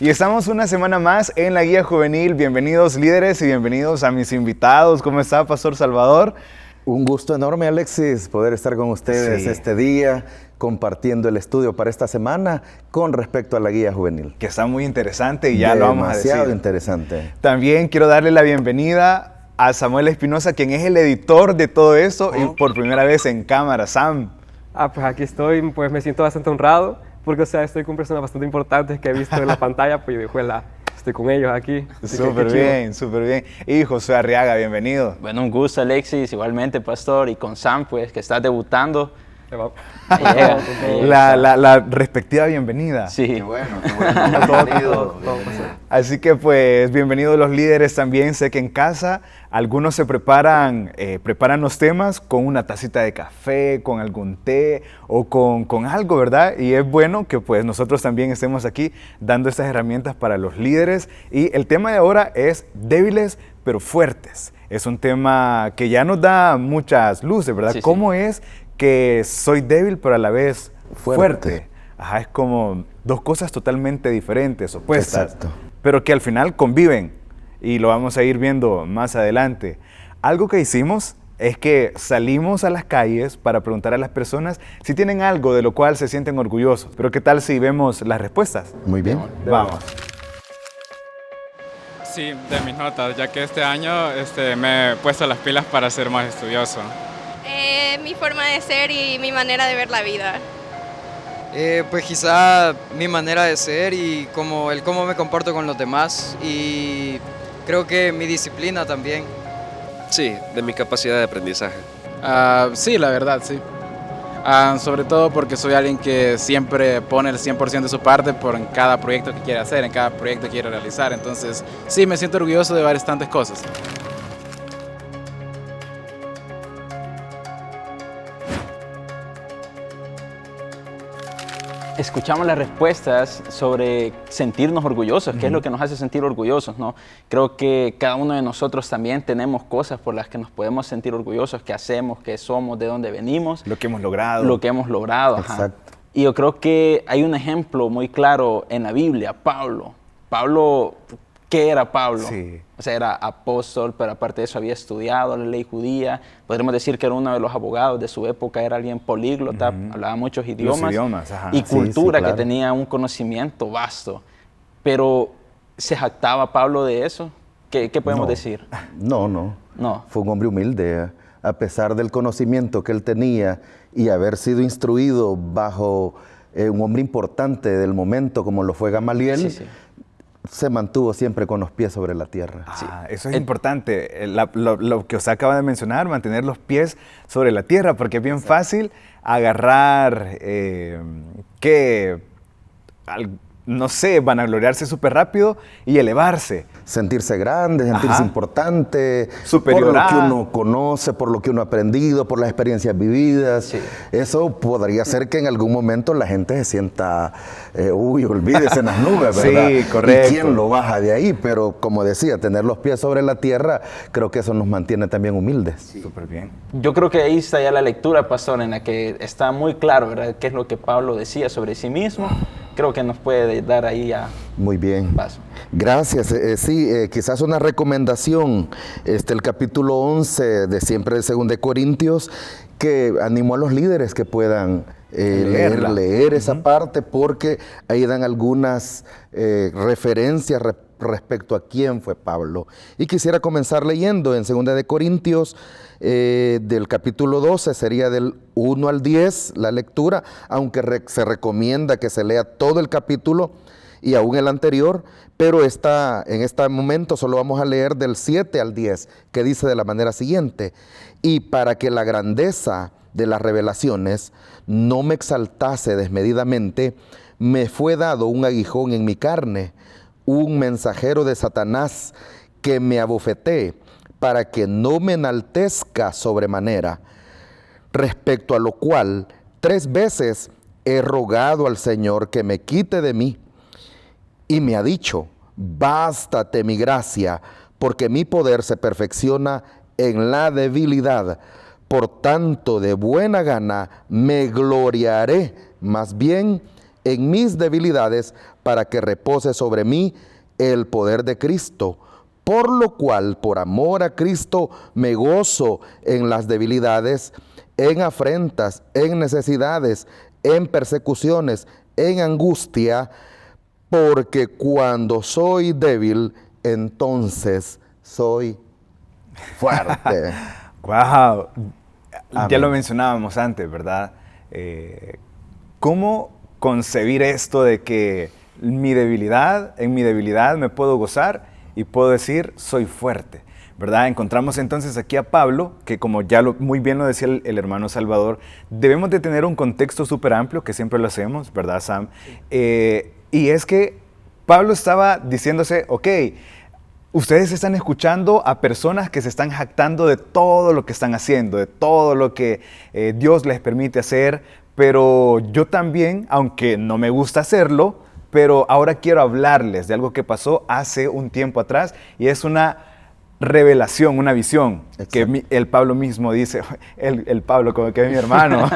Y estamos una semana más en la Guía Juvenil. Bienvenidos líderes y bienvenidos a mis invitados. ¿Cómo está, Pastor Salvador? Un gusto enorme, Alexis, poder estar con ustedes este día, compartiendo el estudio para esta semana con respecto a la Guía Juvenil. Que está muy interesante y ya lo vamos a decir. Demasiado interesante. También quiero darle la bienvenida a Samuel Espinosa, quien es el editor de todo esto y por primera vez en cámara. Sam. Pues aquí estoy, pues me siento bastante honrado porque, estoy con personas bastante importantes que he visto en la pantalla, pues yo digo, estoy con ellos aquí. Súper bien, súper bien. Y José Arriaga, bienvenido. Bueno, un gusto, Alexis, igualmente, Pastor, y con Sam, pues, que está debutando. La respectiva bienvenida. Sí. Qué bueno. Bienvenido. Así que pues bienvenidos los líderes también. Sé que en casa algunos se preparan los temas con una tacita de café, con algún té o con algo, ¿verdad? Y es bueno que pues nosotros también estemos aquí dando estas herramientas para los líderes. Y el tema de ahora es débiles pero fuertes. Es un tema que ya nos da muchas luces, ¿verdad? Sí, ¿Cómo es que soy débil pero a la vez fuerte? Ajá, es como dos cosas totalmente diferentes, opuestas. Exacto. Pero que al final conviven y lo vamos a ir viendo más adelante. Algo que hicimos es que salimos a las calles para preguntar a las personas si tienen algo de lo cual se sienten orgullosos. Pero ¿qué tal si vemos las respuestas? Muy bien. Vamos. Sí, de mis notas, ya que este año me he puesto las pilas para ser más estudioso. Mi forma de ser y mi manera de ver la vida. Pues quizá mi manera de ser y cómo me comporto con los demás, y creo que mi disciplina también. Sí, de mi capacidad de aprendizaje. Sí, la verdad, sí. Sobre todo porque soy alguien que siempre pone el 100% de su parte en cada proyecto que quiere hacer, en cada proyecto que quiere realizar. Entonces, sí, me siento orgulloso de bastantes cosas. Escuchamos las respuestas sobre sentirnos orgullosos, qué es lo que nos hace sentir orgullosos, ¿no? Creo que cada uno de nosotros también tenemos cosas por las que nos podemos sentir orgullosos, qué hacemos, qué somos, de dónde venimos. Lo que hemos logrado. Lo que hemos logrado, ajá. Exacto. Y yo creo que hay un ejemplo muy claro en la Biblia, Pablo. Pablo, ¿qué era Pablo? Sí. O sea, era apóstol, pero aparte de eso había estudiado la ley judía. Podríamos decir que era uno de los abogados de su época, era alguien políglota, hablaba muchos idiomas. Los idiomas, ajá. Y cultura, sí, claro. que tenía un conocimiento vasto. Pero, ¿se jactaba Pablo de eso? ¿Qué podemos decir? No. Fue un hombre humilde. A pesar del conocimiento que él tenía y haber sido instruido bajo un hombre importante del momento como lo fue Gamaliel, se mantuvo siempre con los pies sobre la tierra. Eso es importante, lo que usted acaba de mencionar, mantener los pies sobre la tierra, porque es bien fácil agarrar, no sé, vanagloriarse súper rápido y elevarse. Sentirse grande, sentirse importante, superior por lo que uno conoce, por lo que uno ha aprendido, por las experiencias vividas. Sí. Eso podría ser que en algún momento la gente se sienta, olvídese en las nubes, ¿verdad? Sí, correcto. ¿Y quién lo baja de ahí? Pero como decía, tener los pies sobre la tierra, creo que eso nos mantiene también humildes. Súper bien. Yo creo que ahí está ya la lectura, Pastor, en la que está muy claro, ¿verdad?, qué es lo que Pablo decía sobre sí mismo. Creo que nos puede dar ahí a Muy bien. paso. Gracias. Quizás una recomendación, el capítulo 11 de siempre de 2 de Corintios, que animó a los líderes que puedan leer esa parte, porque ahí dan algunas referencias respecto a quién fue Pablo. Y quisiera comenzar leyendo en 2 de Corintios, del capítulo 12, sería del 1 al 10 la lectura, aunque se recomienda que se lea todo el capítulo y aún el anterior, pero en este momento solo vamos a leer del 7 al 10, que dice de la manera siguiente: y para que la grandeza de las revelaciones no me exaltase desmedidamente, me fue dado un aguijón en mi carne, un mensajero de Satanás que me abofetee, para que no me enaltezca sobremanera, respecto a lo cual 3 veces he rogado al Señor que me quite de mí. Y me ha dicho: bástate mi gracia, porque mi poder se perfecciona en la debilidad. Por tanto, de buena gana me gloriaré más bien en mis debilidades para que repose sobre mí el poder de Cristo. Por lo cual, por amor a Cristo, me gozo en las debilidades, en afrentas, en necesidades, en persecuciones, en angustia, porque cuando soy débil, entonces soy fuerte. ¡Wow! Ya lo mencionábamos antes, ¿verdad? ¿Cómo concebir esto de que en mi debilidad me puedo gozar y puedo decir, soy fuerte? ¿Verdad? Encontramos entonces aquí a Pablo, que como ya muy bien lo decía el hermano Salvador, debemos de tener un contexto súper amplio, que siempre lo hacemos, ¿verdad, Sam? Y es que Pablo estaba diciéndose, ok, ustedes están escuchando a personas que se están jactando de todo lo que están haciendo, de todo lo que Dios les permite hacer, pero yo también, aunque no me gusta hacerlo, pero ahora quiero hablarles de algo que pasó hace un tiempo atrás, y es una revelación, una visión. Exacto. Que el Pablo mismo dice, el Pablo, como que es mi hermano,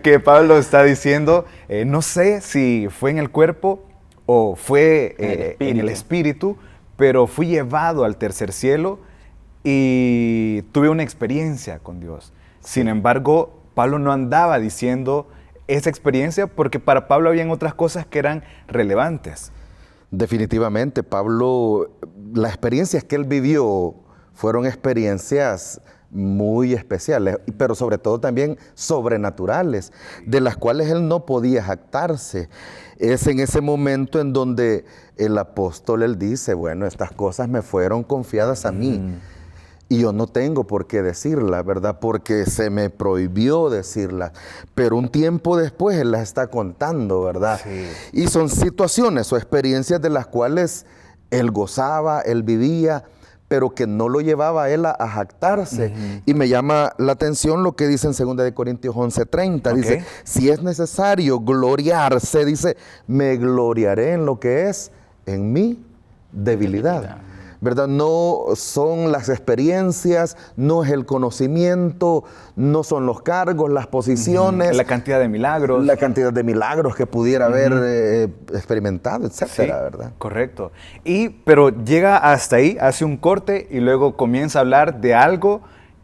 que Pablo está diciendo, no sé si fue en el cuerpo o fue en el espíritu, pero fui llevado al tercer cielo y tuve una experiencia con Dios. Sí. Sin embargo, Pablo no andaba diciendo esa experiencia porque para Pablo habían otras cosas que eran relevantes. Definitivamente, Pablo, las experiencias que él vivió fueron experiencias muy especiales, pero sobre todo también sobrenaturales, de las cuales él no podía jactarse. Es en ese momento en donde el apóstol, él dice, bueno, estas cosas me fueron confiadas a mí. Y yo no tengo por qué decirla, ¿verdad? Porque se me prohibió decirla. Pero un tiempo después él las está contando, ¿verdad? Sí. Y son situaciones o experiencias de las cuales él gozaba, él vivía, pero que no lo llevaba a él a jactarse. Y me llama la atención lo que dice en 2 Corintios 11:30. Okay. Dice, si es necesario gloriarse, dice, me gloriaré en lo que es en mi debilidad. ¿Verdad? No son las experiencias, no es el conocimiento, no son los cargos, las posiciones. La cantidad de milagros. La cantidad de milagros que pudiera haber experimentado, etcétera, sí, ¿verdad? Correcto. Pero llega hasta ahí, hace un corte y luego comienza a hablar de algo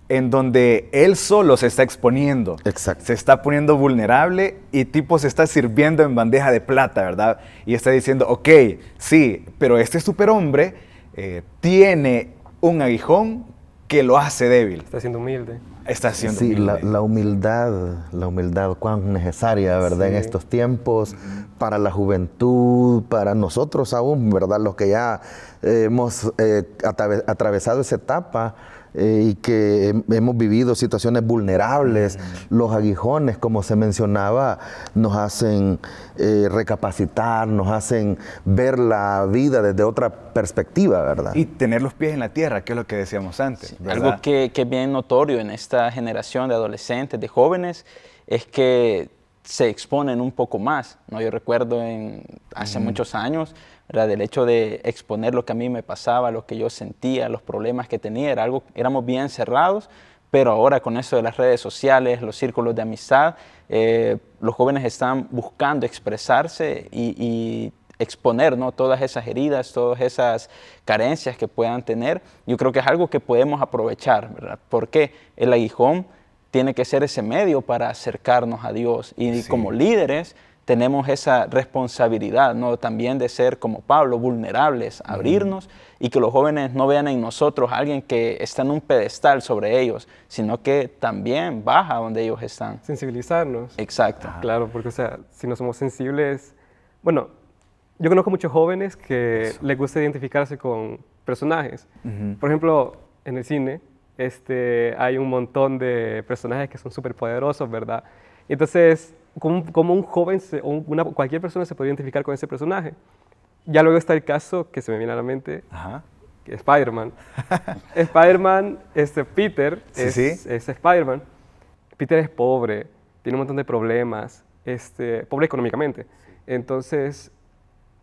en donde él solo se está exponiendo. Exacto. Se está poniendo vulnerable y tipo se está sirviendo en bandeja de plata, ¿verdad? Y está diciendo, ok, sí, pero este superhombre tiene un aguijón que lo hace débil. Está siendo humilde. Está siendo sí, humilde. La humildad cuán necesaria, ¿verdad? Sí. En estos tiempos, para la juventud, para nosotros aún, ¿verdad? Los que ya hemos atravesado esa etapa y que hemos vivido situaciones vulnerables, los aguijones, como se mencionaba, nos hacen recapacitar, nos hacen ver la vida desde otra perspectiva, ¿verdad? Y tener los pies en la tierra, que es lo que decíamos antes. Sí, algo que es bien notorio en esta generación de adolescentes, de jóvenes, es que se exponen un poco más, ¿no? Yo recuerdo hace muchos años, ¿verdad? Del hecho de exponer lo que a mí me pasaba, lo que yo sentía, los problemas que tenía, éramos bien cerrados, pero ahora con eso de las redes sociales, los círculos de amistad, los jóvenes están buscando expresarse y exponer, ¿no? Todas esas heridas, todas esas carencias que puedan tener. Yo creo que es algo que podemos aprovechar, ¿verdad? Porque el aguijón tiene que ser ese medio para acercarnos a Dios y como líderes tenemos esa responsabilidad, ¿no? También de ser como Pablo, vulnerables, abrirnos y que los jóvenes no vean en nosotros a alguien que está en un pedestal sobre ellos, sino que también baja donde ellos están. Sensibilizarnos. Exacto. Claro, porque o sea, si no somos sensibles, bueno, yo conozco muchos jóvenes que les gusta identificarse con personajes. Por ejemplo, en el cine hay un montón de personajes que son súper poderosos, ¿verdad? Entonces, como un joven o cualquier persona se puede identificar con ese personaje. Ya luego está el caso que se me viene a la mente, que es Spider-Man. Spider-Man, Peter, es Spider-Man. Peter es pobre, tiene un montón de problemas, pobre económicamente. Entonces,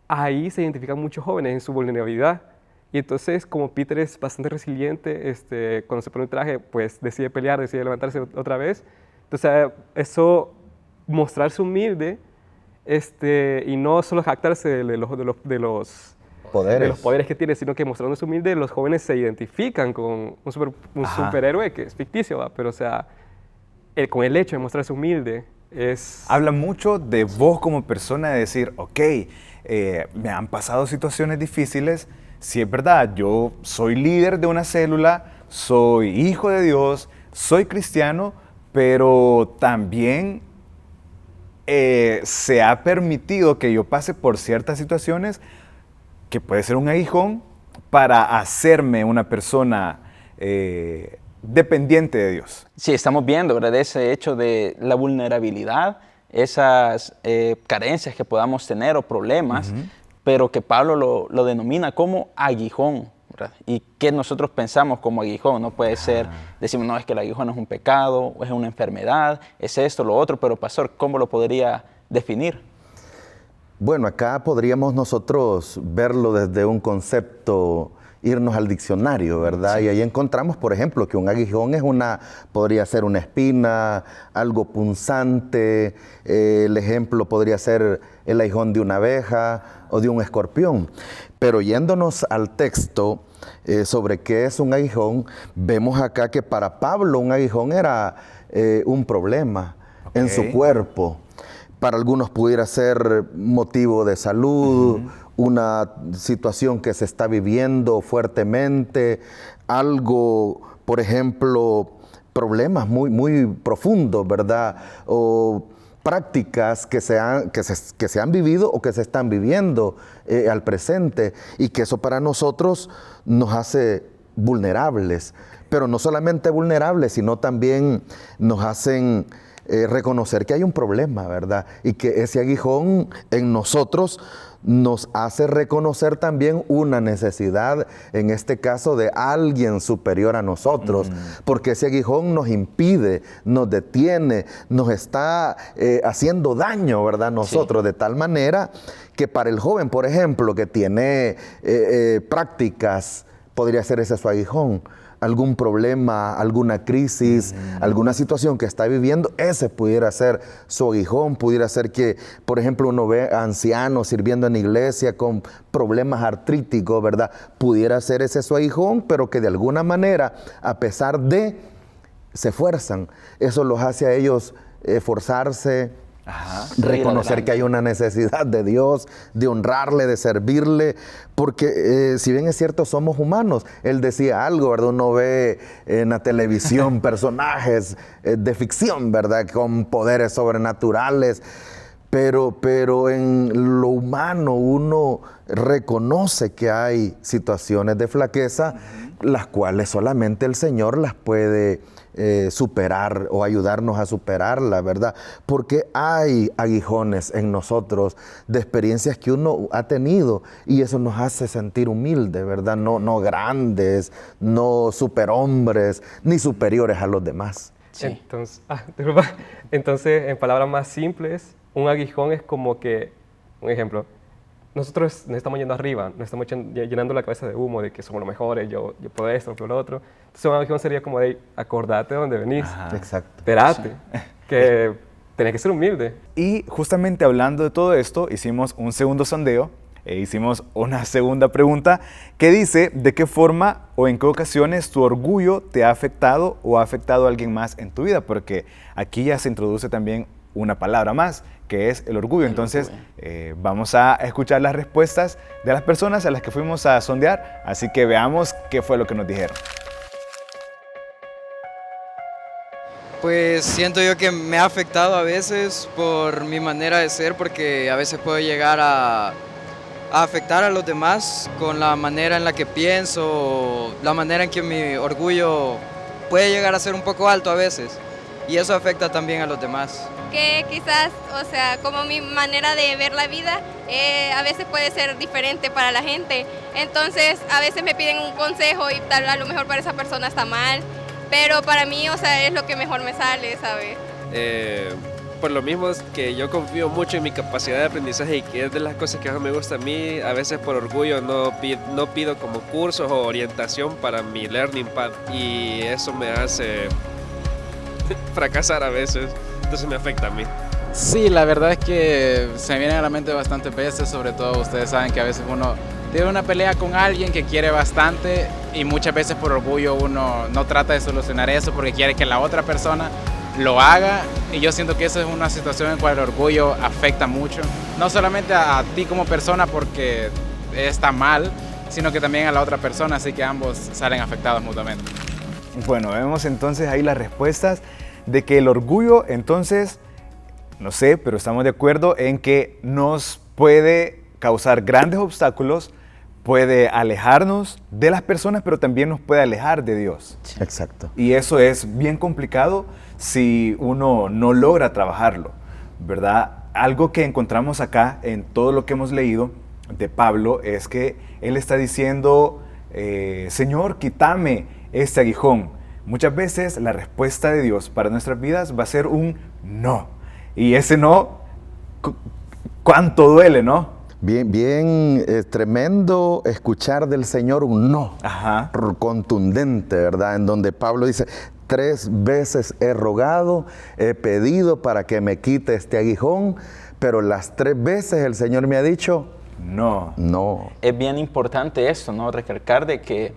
ahí se identifican muchos jóvenes en su vulnerabilidad. Y entonces, como Peter es bastante resiliente, cuando se pone un traje, pues decide pelear, decide levantarse otra vez. Entonces, eso, mostrarse humilde, y no solo jactarse de los poderes que tiene, sino que mostrándose humilde, los jóvenes se identifican con un superhéroe que es ficticio, ¿va? Pero o sea, con el hecho de mostrarse humilde es... Habla mucho de vos como persona, de decir, ok, me han pasado situaciones difíciles, sí es verdad, yo soy líder de una célula, soy hijo de Dios, soy cristiano, pero también se ha permitido que yo pase por ciertas situaciones que puede ser un aguijón para hacerme una persona dependiente de Dios. Sí, estamos viendo, ¿verdad? Ese hecho de la vulnerabilidad, esas carencias que podamos tener o problemas, pero que Pablo lo denomina como aguijón, ¿verdad? Y que nosotros pensamos como aguijón, no puede ser, decimos, no, es que el aguijón es un pecado, es una enfermedad, es esto, lo otro, pero pastor, ¿cómo lo podría definir? Bueno, acá podríamos nosotros verlo desde un concepto, irnos al diccionario, ¿verdad? Sí. Y ahí encontramos, por ejemplo, que un aguijón podría ser una espina, algo punzante. El ejemplo podría ser el aguijón de una abeja o de un escorpión. Pero yéndonos al texto sobre qué es un aguijón, vemos acá que para Pablo un aguijón era un problema en su cuerpo. Para algunos pudiera ser motivo de salud, una situación que se está viviendo fuertemente, algo, por ejemplo, problemas muy profundos, ¿verdad? O prácticas que se han vivido o que se están viviendo al presente, y que eso para nosotros nos hace vulnerables, pero no solamente vulnerables, sino también nos hacen reconocer que hay un problema, ¿verdad? Y que ese aguijón en nosotros nos hace reconocer también una necesidad, en este caso de alguien superior a nosotros, porque ese aguijón nos impide, nos detiene, nos está haciendo daño, ¿verdad? Nosotros, de tal manera que para el joven, por ejemplo, que tiene prácticas, podría ser ese su aguijón. Algún problema, alguna crisis, alguna situación que está viviendo, ese pudiera ser su aguijón. Pudiera ser que, por ejemplo, uno ve a ancianos sirviendo en la iglesia con problemas artríticos, ¿verdad? Pudiera ser ese su aguijón, pero que de alguna manera, a pesar de, se esfuerzan. Eso los hace a ellos esforzarse, reconocer que hay una necesidad de Dios, de honrarle, de servirle, porque si bien es cierto, somos humanos. Él decía algo, ¿verdad? Uno ve en la televisión personajes de ficción, ¿verdad? Con poderes sobrenaturales, pero en lo humano uno reconoce que hay situaciones de flaqueza, las cuales solamente el Señor las puede superar o ayudarnos a superarla, ¿verdad? Porque hay aguijones en nosotros de experiencias que uno ha tenido, y eso nos hace sentir humildes, ¿verdad? No grandes, no superhombres, ni superiores a los demás. Sí. Entonces, en palabras más simples, un aguijón es como que, un ejemplo, nosotros nos estamos yendo arriba, nos estamos llenando la cabeza de humo, de que somos los mejores, yo puedo esto, puedo lo otro. Entonces un aguijón sería como de, acordate de dónde venís. Exacto. Espérate, que tenés que ser humilde. Y justamente hablando de todo esto, hicimos un segundo sondeo, hicimos una segunda pregunta que dice, ¿de qué forma o en qué ocasiones tu orgullo te ha afectado o ha afectado a alguien más en tu vida? Porque aquí ya se introduce también una palabra más, que es el orgullo. Entonces, vamos a escuchar las respuestas de las personas a las que fuimos a sondear, así que veamos qué fue lo que nos dijeron. Pues siento yo que me ha afectado a veces por mi manera de ser, porque a veces puedo llegar a afectar a los demás con la manera en la que pienso, la manera en que mi orgullo puede llegar a ser un poco alto a veces, y eso afecta también a los demás. Que quizás, o sea, como mi manera de ver la vida a veces puede ser diferente para la gente. Entonces, a veces me piden un consejo y tal, a lo mejor para esa persona está mal, pero para mí, o sea, es lo que mejor me sale, ¿sabes? Por lo mismo es que yo confío mucho en mi capacidad de aprendizaje, y que es de las cosas que más me gusta a mí. A veces por orgullo no pido como cursos o orientación para mi learning path, y eso me hace fracasar a veces. Entonces me afecta a mí. Sí, la verdad es que se me vienen a la mente bastantes veces, sobre todo ustedes saben que a veces uno tiene una pelea con alguien que quiere bastante y muchas veces por orgullo uno no trata de solucionar eso porque quiere que la otra persona lo haga, y yo siento que esa es una situación en la cual el orgullo afecta mucho, no solamente a ti como persona porque está mal, sino que también a la otra persona, así que ambos salen afectados mutuamente. Bueno, vemos entonces ahí las respuestas de que el orgullo, entonces, no sé, pero estamos de acuerdo en que nos puede causar grandes obstáculos, puede alejarnos de las personas, pero también nos puede alejar de Dios. Exacto. Y eso es bien complicado si uno no logra trabajarlo, ¿verdad? Algo que encontramos acá en todo lo que hemos leído de Pablo es que él está diciendo, Señor, quítame este aguijón. Muchas veces la respuesta de Dios para nuestras vidas va a ser un no. Y ese no, ¿cuánto duele, no? Bien tremendo escuchar del Señor un no. Ajá. Contundente, ¿verdad? En donde Pablo dice, 3 veces he rogado, he pedido para que me quite este aguijón, pero las 3 veces el Señor me ha dicho, no. No. Es bien importante esto, ¿no? Recalcar de que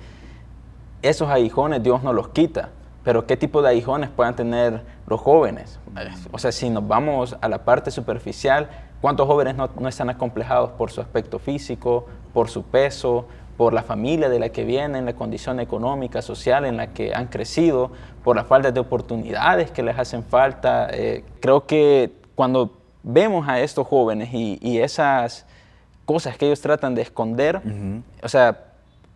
esos aguijones Dios no los quita, pero ¿qué tipo de aguijones puedan tener los jóvenes? O sea, si nos vamos a la parte superficial, ¿cuántos jóvenes no están acomplejados por su aspecto físico, por su peso, por la familia de la que vienen, la condición económica, social en la que han crecido, por las faltas de oportunidades que les hacen falta? Creo que cuando vemos a estos jóvenes y esas cosas que ellos tratan de esconder, o sea,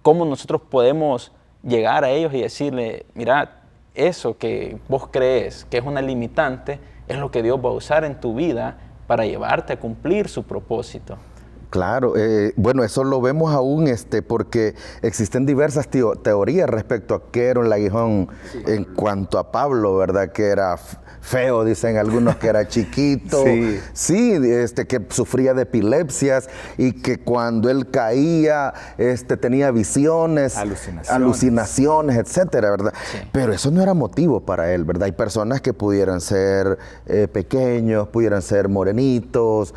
cómo nosotros podemos llegar a ellos y decirle, mira, eso que vos crees que es una limitante, es lo que Dios va a usar en tu vida para llevarte a cumplir su propósito. Claro, bueno, eso lo vemos aún porque existen diversas teorías respecto a qué era un aguijón en cuanto a Pablo, ¿verdad? Que era feo, dicen algunos que era chiquito, sí, que sufría de epilepsias y que cuando él caía tenía visiones, alucinaciones, etcétera, ¿verdad? Sí. Pero eso no era motivo para él, ¿verdad? Hay personas que pudieran ser pequeños, pudieran ser morenitos,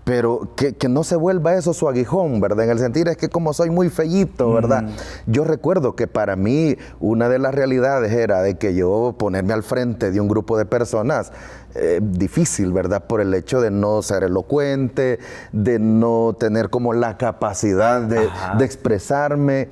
pero que no se vuelva eso su aguijón, ¿verdad? En el sentido es que como soy muy fellito, ¿verdad? Yo recuerdo que para mí una de las realidades era de que yo ponerme al frente de un grupo de personas, difícil, ¿verdad? Por el hecho de no ser elocuente, de no tener como la capacidad de expresarme.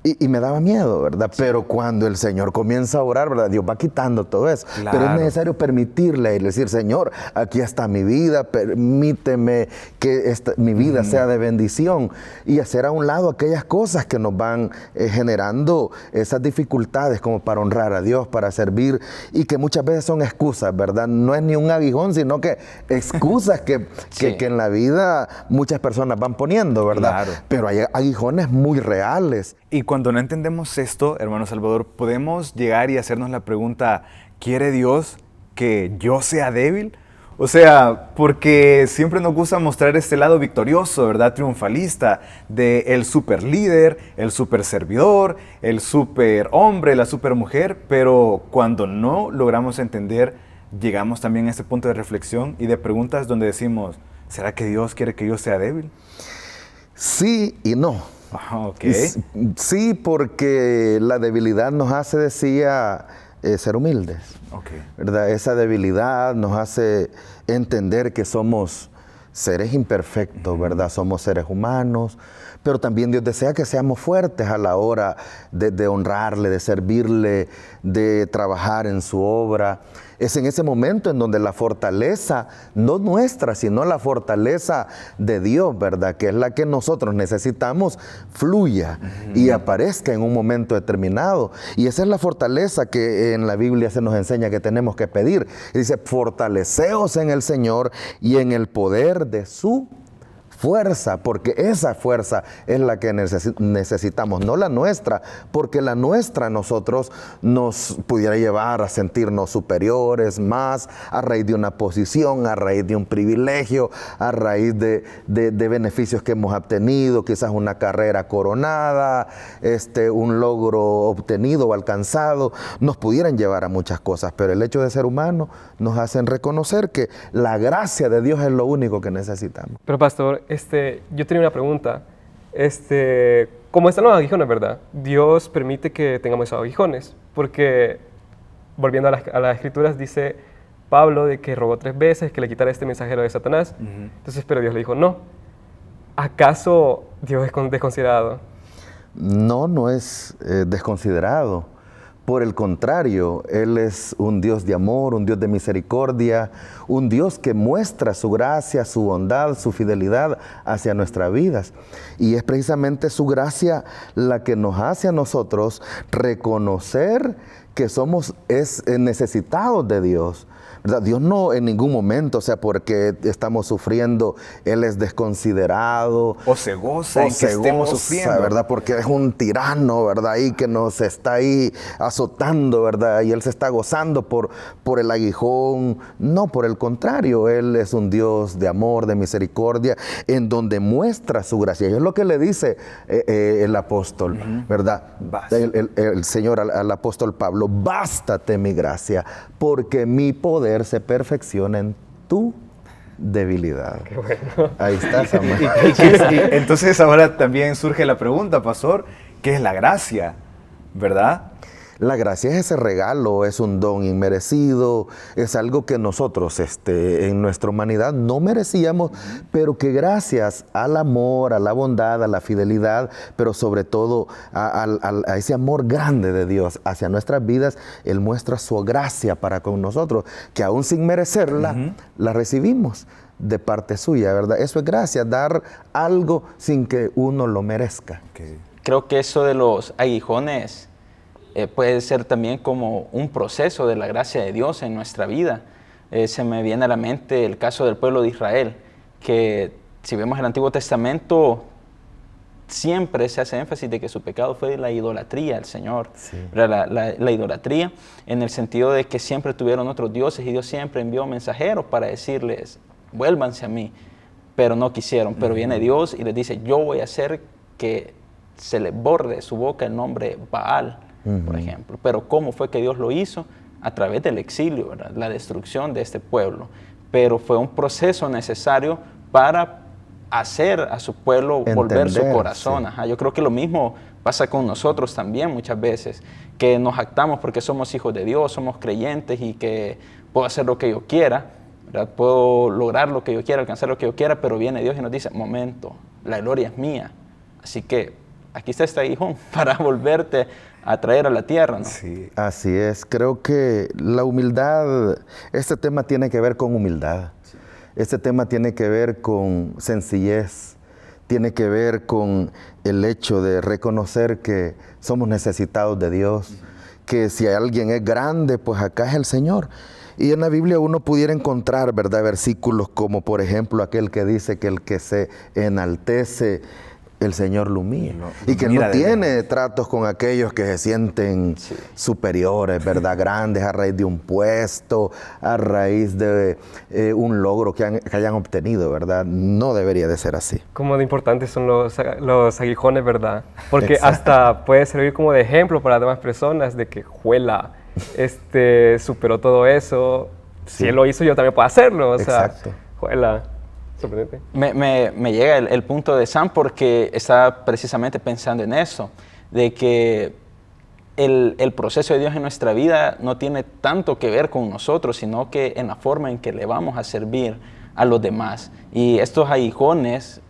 Y me daba miedo, ¿verdad? Sí. Pero cuando el Señor comienza a orar, ¿verdad? Dios va quitando todo eso. Claro. Pero es necesario permitirle y decir, Señor, aquí está mi vida, permíteme que mi vida sea de bendición. Y hacer a un lado aquellas cosas que nos van generando esas dificultades como para honrar a Dios, para servir, y que muchas veces son excusas, ¿verdad? No es ni un aguijón, sino que excusas que en la vida muchas personas van poniendo, ¿verdad? Claro. Pero hay aguijones muy reales. Y cuando no entendemos esto, hermano Salvador, podemos llegar y hacernos la pregunta, ¿quiere Dios que yo sea débil? O sea, porque siempre nos gusta mostrar este lado victorioso, ¿verdad? Triunfalista, de el super líder, el super servidor, el super hombre, la super mujer, pero cuando no logramos entender, llegamos también a este punto de reflexión y de preguntas donde decimos, ¿será que Dios quiere que yo sea débil? Sí y no. Okay. Sí, porque la debilidad nos hace, decía, ser humildes. Okay. ¿Verdad? Esa debilidad nos hace entender que somos seres imperfectos, ¿verdad? Somos seres humanos, pero también Dios desea que seamos fuertes a la hora de honrarle, de servirle, de trabajar en su obra. Es en ese momento en donde la fortaleza, no nuestra, sino la fortaleza de Dios, ¿verdad? Que es la que nosotros necesitamos, fluya y aparezca en un momento determinado. Y esa es la fortaleza que en la Biblia se nos enseña que tenemos que pedir. Y dice, fortaleceos en el Señor y en el poder de su fuerza, porque esa fuerza es la que necesitamos, no la nuestra, porque la nuestra a nosotros nos pudiera llevar a sentirnos superiores más, a raíz de una posición, a raíz de un privilegio, a raíz de beneficios que hemos obtenido, quizás una carrera coronada, un logro obtenido o alcanzado, nos pudieran llevar a muchas cosas, pero el hecho de ser humano nos hacen reconocer que la gracia de Dios es lo único que necesitamos. Pero pastor, yo tenía una pregunta. Como están los aguijones, ¿verdad? Dios permite que tengamos esos aguijones, porque volviendo a las escrituras dice Pablo de que rogó 3 veces que le quitara este mensajero de Satanás. Entonces, pero Dios le dijo no. ¿Acaso Dios es desconsiderado? No, no es desconsiderado. Por el contrario, Él es un Dios de amor, un Dios de misericordia, un Dios que muestra su gracia, su bondad, su fidelidad hacia nuestras vidas. Y es precisamente su gracia la que nos hace a nosotros reconocer que somos necesitados de Dios. ¿Verdad? Dios no en ningún momento, o sea, porque estamos sufriendo, Él es desconsiderado. O se goza en que estemos sufriendo. ¿Verdad? Porque es un tirano, ¿verdad? Y que nos está ahí azotando, ¿verdad? Y Él se está gozando por el aguijón. No, por el contrario, Él es un Dios de amor, de misericordia, en donde muestra su gracia. Y es lo que le dice el apóstol, ¿verdad? El Señor al apóstol Pablo, bástate mi gracia, porque mi poder se perfecciona en tu debilidad. Qué bueno. Ahí está, Samuel. Y entonces ahora también surge la pregunta, pastor, ¿qué es la gracia? ¿Verdad? La gracia es ese regalo, es un don inmerecido, es algo que nosotros en nuestra humanidad no merecíamos, pero que gracias al amor, a la bondad, a la fidelidad, pero sobre todo a ese amor grande de Dios hacia nuestras vidas, Él muestra su gracia para con nosotros, que aún sin merecerla, la recibimos de parte suya, ¿verdad? Eso es gracia, dar algo sin que uno lo merezca. Okay. Creo que eso de los aguijones puede ser también como un proceso de la gracia de Dios en nuestra vida. Se me viene a la mente el caso del pueblo de Israel, que si vemos el Antiguo Testamento, siempre se hace énfasis de que su pecado fue la idolatría al Señor. Sí. La idolatría en el sentido de que siempre tuvieron otros dioses y Dios siempre envió mensajeros para decirles, vuélvanse a mí, pero no quisieron. Pero viene Dios y les dice, yo voy a hacer que se les borde de su boca el nombre Baal, por ejemplo. Pero ¿cómo fue que Dios lo hizo? A través del exilio, ¿verdad? La destrucción de este pueblo. Pero fue un proceso necesario para hacer a su pueblo volver su corazón. Sí. Ajá, yo creo que lo mismo pasa con nosotros también muchas veces, que nos jactamos porque somos hijos de Dios, somos creyentes y que puedo hacer lo que yo quiera, ¿verdad? Puedo lograr lo que yo quiera, alcanzar lo que yo quiera, pero viene Dios y nos dice, momento, la gloria es mía. Así que aquí está este aguijón para volverte a traer a la tierra, ¿no? Sí, así es. Creo que la humildad, este tema tiene que ver con humildad. Sí. Este tema tiene que ver con sencillez, tiene que ver con el hecho de reconocer que somos necesitados de Dios, que si alguien es grande, pues acá es el Señor. Y en la Biblia uno pudiera encontrar, ¿verdad?, versículos como, por ejemplo, aquel que dice que el que se enaltece, el Señor lo humilla. Y que no tiene tratos con aquellos que se sienten superiores, ¿verdad? Grandes a raíz de un puesto, a raíz de un logro que hayan obtenido, ¿verdad? No debería de ser así. Como de importantes son los aguijones, ¿verdad? Porque hasta puede servir como de ejemplo para las demás personas de que juela, superó todo eso. Sí. Si él lo hizo, yo también puedo hacerlo. O sea, juela. Sorprendente. Me llega el punto de Sam porque estaba precisamente pensando en eso, de que el proceso de Dios en nuestra vida no tiene tanto que ver con nosotros, sino que en la forma en que le vamos a servir a los demás. Y estos aguijones,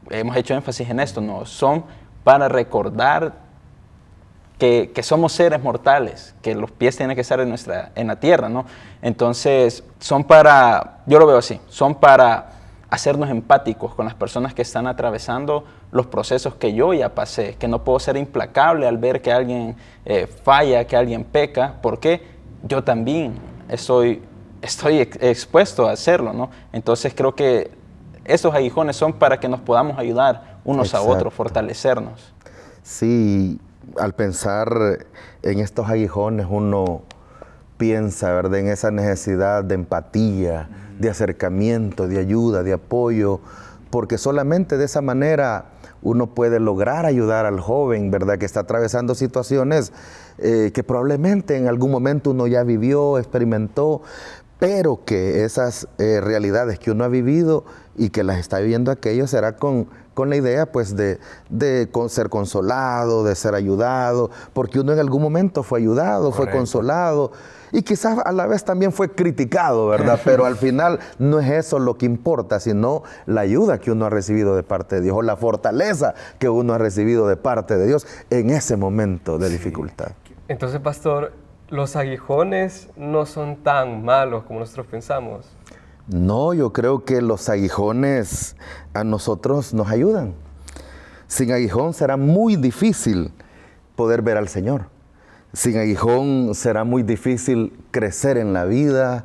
hemos hecho énfasis en esto, ¿no? Son para recordar que somos seres mortales, que los pies tienen que estar en la tierra, ¿no? Entonces, son para, yo lo veo así, son para hacernos empáticos con las personas que están atravesando los procesos que yo ya pasé, que no puedo ser implacable al ver que alguien falla, que alguien peca, porque yo también estoy expuesto a hacerlo, ¿no? Entonces creo que estos aguijones son para que nos podamos ayudar unos a otros, fortalecernos. Sí, al pensar en estos aguijones uno piensa, ¿verdad?, en esa necesidad de empatía, de acercamiento, de ayuda, de apoyo, porque solamente de esa manera uno puede lograr ayudar al joven, ¿verdad?, que está atravesando situaciones que probablemente en algún momento uno ya vivió, experimentó, pero que esas realidades que uno ha vivido y que las está viviendo aquello será con la idea pues de ser consolado, de ser ayudado, porque uno en algún momento fue ayudado, fue consolado y quizás a la vez también fue criticado, ¿verdad? Pero al final no es eso lo que importa, sino la ayuda que uno ha recibido de parte de Dios o la fortaleza que uno ha recibido de parte de Dios en ese momento de dificultad. Entonces, pastor, los aguijones no son tan malos como nosotros pensamos. No, yo creo que los aguijones a nosotros nos ayudan. Sin aguijón será muy difícil poder ver al Señor. Sin aguijón será muy difícil crecer en la vida.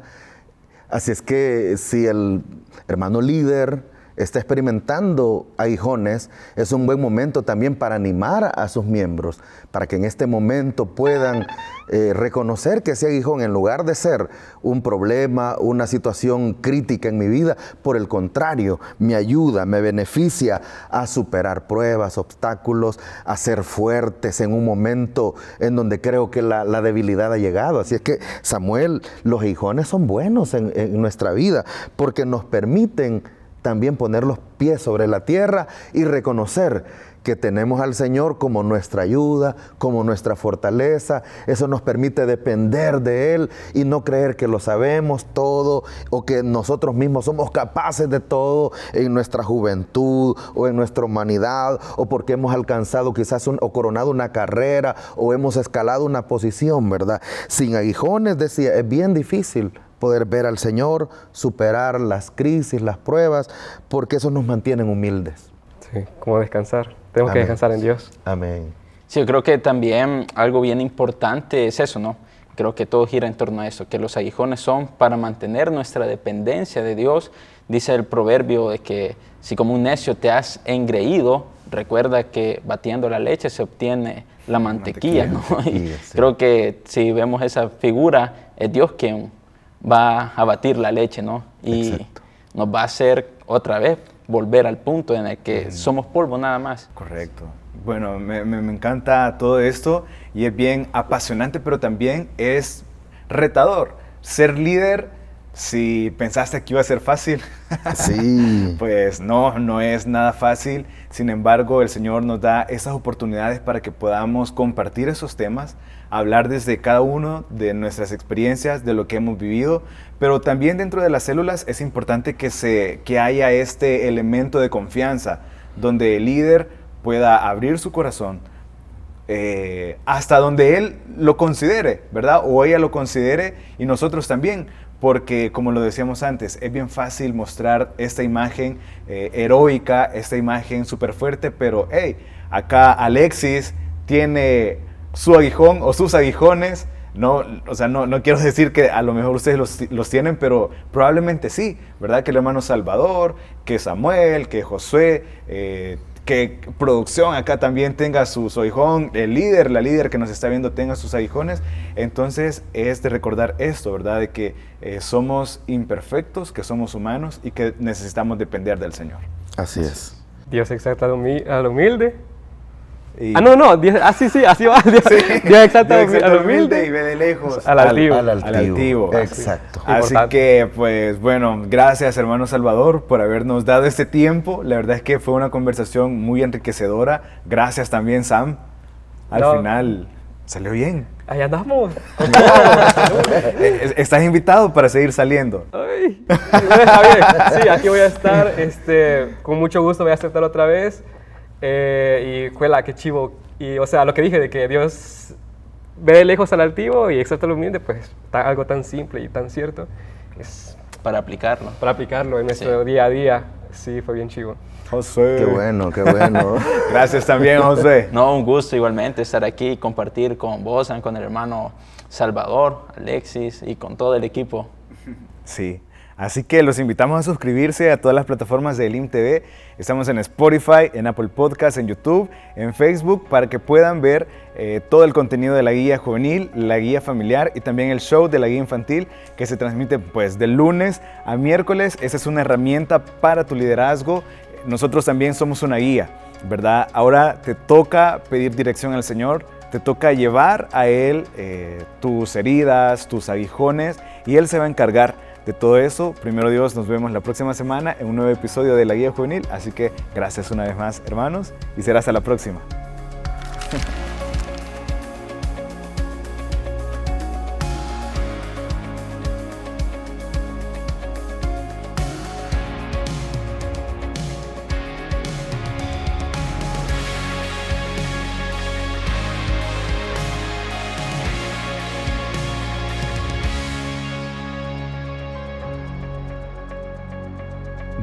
Así es que si el hermano líder está experimentando aguijones, es un buen momento también para animar a sus miembros, para que en este momento puedan reconocer que ese aguijón, en lugar de ser un problema, una situación crítica en mi vida, por el contrario, me ayuda, me beneficia a superar pruebas, obstáculos, a ser fuertes en un momento en donde creo que la debilidad ha llegado. Así es que, Samuel, los aguijones son buenos en nuestra vida, porque nos permiten también poner los pies sobre la tierra y reconocer que tenemos al Señor como nuestra ayuda, como nuestra fortaleza. Eso nos permite depender de Él y no creer que lo sabemos todo o que nosotros mismos somos capaces de todo en nuestra juventud o en nuestra humanidad o porque hemos alcanzado quizás o coronado una carrera o hemos escalado una posición, ¿verdad? Sin aguijones, decía, es bien difícil poder ver al Señor, superar las crisis, las pruebas, porque eso nos mantiene humildes. Sí, como descansar. Tenemos que descansar en Dios. Amén. Sí, yo creo que también algo bien importante es eso, ¿no? Creo que todo gira en torno a eso, que los aguijones son para mantener nuestra dependencia de Dios. Dice el proverbio de que si como un necio te has engreído, recuerda que batiendo la leche se obtiene la mantequilla, ¿no? Y sí. Creo que si vemos esa figura, es Dios quien va a batir la leche, ¿no? Y exacto, nos va a hacer otra vez volver al punto en el que somos polvo nada más. Correcto. Bueno, me encanta todo esto y es bien apasionante, pero también es retador. Ser líder, si pensaste que iba a ser fácil, sí, pues no es nada fácil. Sin embargo, el Señor nos da esas oportunidades para que podamos compartir esos temas, hablar desde cada uno de nuestras experiencias, de lo que hemos vivido, pero también dentro de las células es importante que haya este elemento de confianza, donde el líder pueda abrir su corazón hasta donde él lo considere, ¿verdad? O ella lo considere y nosotros también, porque como lo decíamos antes, es bien fácil mostrar esta imagen heroica, esta imagen súper fuerte, pero hey, acá Alexis tiene su aguijón o sus aguijones. No, o sea, no quiero decir que a lo mejor ustedes los tienen, pero probablemente sí, ¿verdad? Que el hermano Salvador, que Samuel, que Josué, que producción acá también tenga su aguijón, la líder que nos está viendo tenga sus aguijones. Entonces es de recordar esto, ¿verdad? De que somos imperfectos, que somos humanos y que necesitamos depender del Señor. Así es. Dios exalta al humilde. Sí, así va. Dios exalta al humilde y ve de lejos al altivo. Al altivo. Exacto. Así que, pues, bueno, gracias, hermano Salvador, por habernos dado este tiempo. La verdad es que fue una conversación muy enriquecedora. Gracias también, Sam. Al final, salió bien. Ahí andamos. Estás invitado para seguir saliendo. Ay, está bien. Sí, aquí voy a estar. Con mucho gusto voy a aceptar otra vez. Y juela, qué chivo. Y o sea, lo que dije de que Dios ve de lejos al altivo y exalta al humilde, pues algo tan simple y tan cierto. Es para aplicarlo. Para aplicarlo en nuestro día a día. Sí, fue bien chivo. José. Qué bueno, qué bueno. Gracias también, José. No, un gusto igualmente estar aquí y compartir con vos, con el hermano Salvador, Alexis y con todo el equipo. Sí. Así que los invitamos a suscribirse a todas las plataformas de Elim TV. Estamos en Spotify, en Apple Podcasts, en YouTube, en Facebook, para que puedan ver todo el contenido de la guía juvenil, la guía familiar y también el show de la guía infantil que se transmite pues de lunes a miércoles. Esa es una herramienta para tu liderazgo. Nosotros también somos una guía, ¿verdad? Ahora te toca pedir dirección al Señor, te toca llevar a Él tus heridas, tus aguijones, y Él se va a encargar de todo eso. Primero Dios, nos vemos la próxima semana en un nuevo episodio de la Guía Juvenil. Así que gracias una vez más, hermanos, y será hasta la próxima.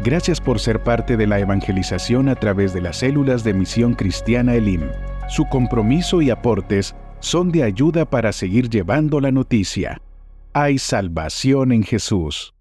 Gracias por ser parte de la evangelización a través de las células de Misión Cristiana Elim. Su compromiso y aportes son de ayuda para seguir llevando la noticia. Hay salvación en Jesús.